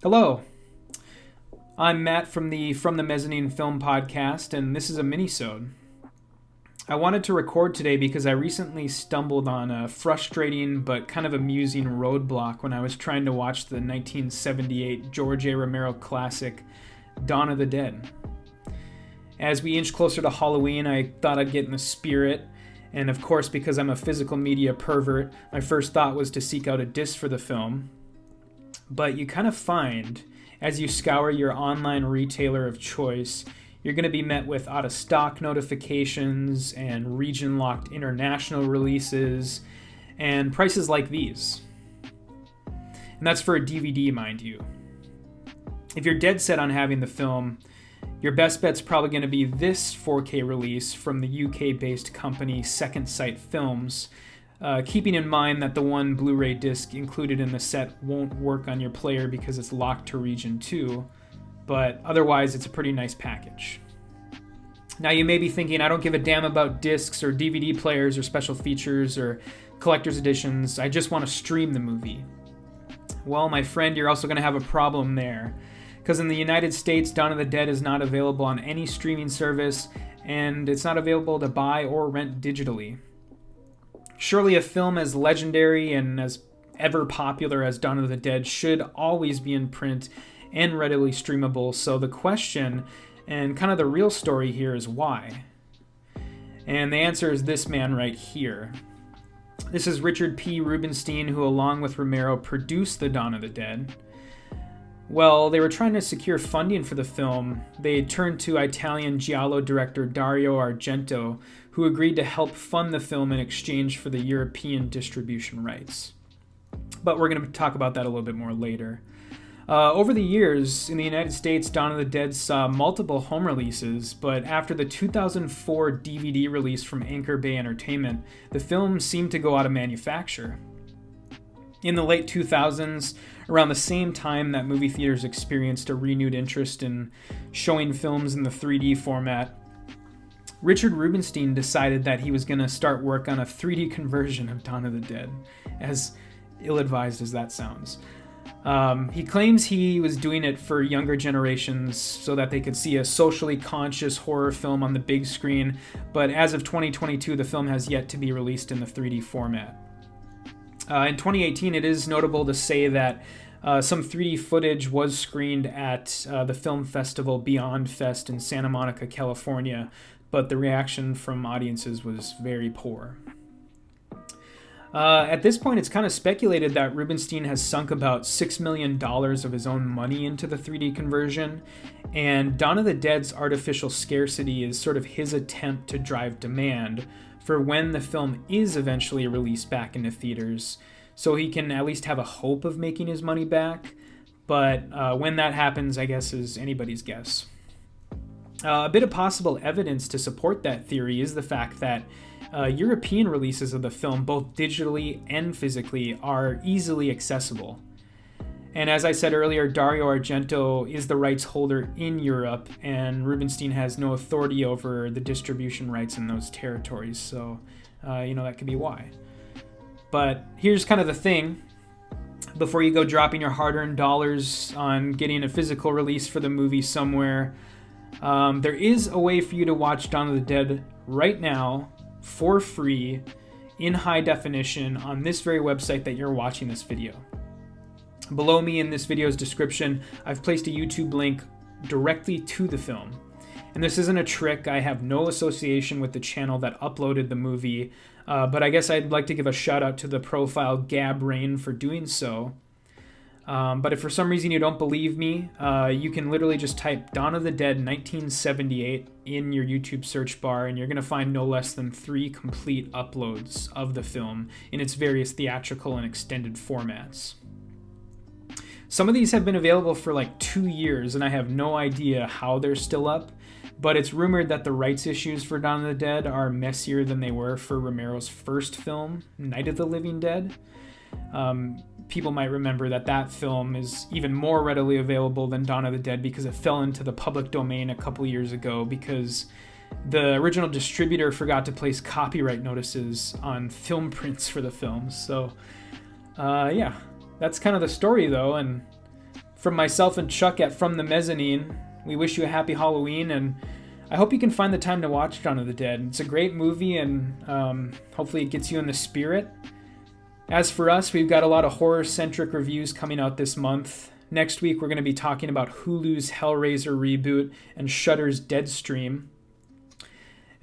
Hello, I'm Matt from the Mezzanine film podcast, and this is a Minisode. I wanted to record today because I recently stumbled on a frustrating but kind of amusing roadblock when I was trying to watch the 1978 George A. Romero classic, Dawn of the Dead. As we inch closer to Halloween, I thought I'd get in the spirit, and of course, because I'm a physical media pervert, my first thought was to seek out a disc for the film. But you kind of find, as you scour your online retailer of choice, you're going to be met with out-of-stock notifications and region-locked international releases and prices like these. And that's for a DVD, mind you. If you're dead set on having the film, your best bet's probably going to be this 4K release from the UK-based company Second Sight Films, keeping in mind that the one Blu-ray disc included in the set won't work on your player because it's locked to Region 2, but otherwise it's a pretty nice package. Now you may be thinking, I don't give a damn about discs or DVD players or special features or collector's editions, I just want to stream the movie. Well, my friend, you're also going to have a problem there, because in the United States, Dawn of the Dead is not available on any streaming service, and it's not available to buy or rent digitally. Surely a film as legendary and as ever popular as Dawn of the Dead should always be in print and readily streamable. So the question, and kind of the real story here, is why? And the answer is this man right here. This is Richard P. Rubinstein, who along with Romero produced the Dawn of the Dead. Well, they were trying to secure funding for the film. They turned to Italian giallo director Dario Argento, who agreed to help fund the film in exchange for the European distribution rights. But we're going to talk about that a little bit more later. Over the years, in the United States, Dawn of the Dead saw multiple home releases, but after the 2004 DVD release from Anchor Bay Entertainment, the film seemed to go out of manufacture. In the late 2000s, around the same time that movie theaters experienced a renewed interest in showing films in the 3D format, Richard Rubinstein decided that he was going to start work on a 3D conversion of Dawn of the Dead, as ill-advised as that sounds. He claims he was doing it for younger generations so that they could see a socially conscious horror film on the big screen, but as of 2022, the film has yet to be released in the 3D format. In 2018, it is notable to say that some 3D footage was screened at the film festival Beyond Fest in Santa Monica, California, but the reaction from audiences was very poor. At this point, it's kind of speculated that Rubinstein has sunk about $6 million of his own money into the 3D conversion, and Dawn of the Dead's artificial scarcity is sort of his attempt to drive demand for when the film is eventually released back into theaters, so he can at least have a hope of making his money back. But when that happens, I guess, is anybody's guess. A bit of possible evidence to support that theory is the fact that European releases of the film, both digitally and physically, are easily accessible. And as I said earlier, Dario Argento is the rights holder in Europe, and Rubinstein has no authority over the distribution rights in those territories, so, that could be why. But here's kind of the thing. Before you go dropping your hard-earned dollars on getting a physical release for the movie somewhere, there is a way for you to watch Dawn of the Dead right now, for free, in high definition, on this very website that you're watching this video. Below me in this video's description, I've placed a YouTube link directly to the film. And this isn't a trick. I have no association with the channel that uploaded the movie, but I guess I'd like to give a shout out to the profile Gab Rain for doing so. But if for some reason you don't believe me, you can literally just type Dawn of the Dead 1978 in your YouTube search bar, and you're going to find no less than 3 complete uploads of the film in its various theatrical and extended formats. Some of these have been available for like 2 years, and I have no idea how they're still up, but it's rumored that the rights issues for Dawn of the Dead are messier than they were for Romero's first film, Night of the Living Dead. People might remember that film is even more readily available than Dawn of the Dead because it fell into the public domain a couple years ago because the original distributor forgot to place copyright notices on film prints for the film. So, that's kind of the story, though, and From myself and Chuck at From the Mezzanine, we wish you a happy Halloween, and I hope you can find the time to watch Dawn of the Dead. It's a great movie, and hopefully it gets you in the spirit. As for us, we've got a lot of horror-centric reviews coming out this month. Next week, we're going to be talking about Hulu's Hellraiser reboot and Shudder's Deadstream.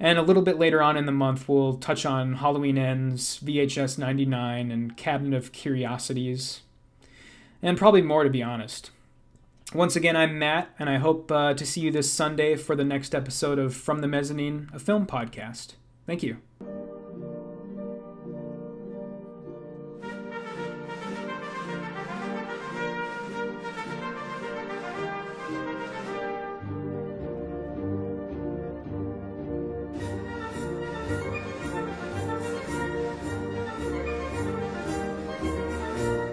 And a little bit later on in the month, we'll touch on Halloween Ends, VHS 99, and Cabinet of Curiosities. And probably more, to be honest. Once again, I'm Matt, and I hope to see you this Sunday for the next episode of From the Mezzanine, a film podcast. Thank you.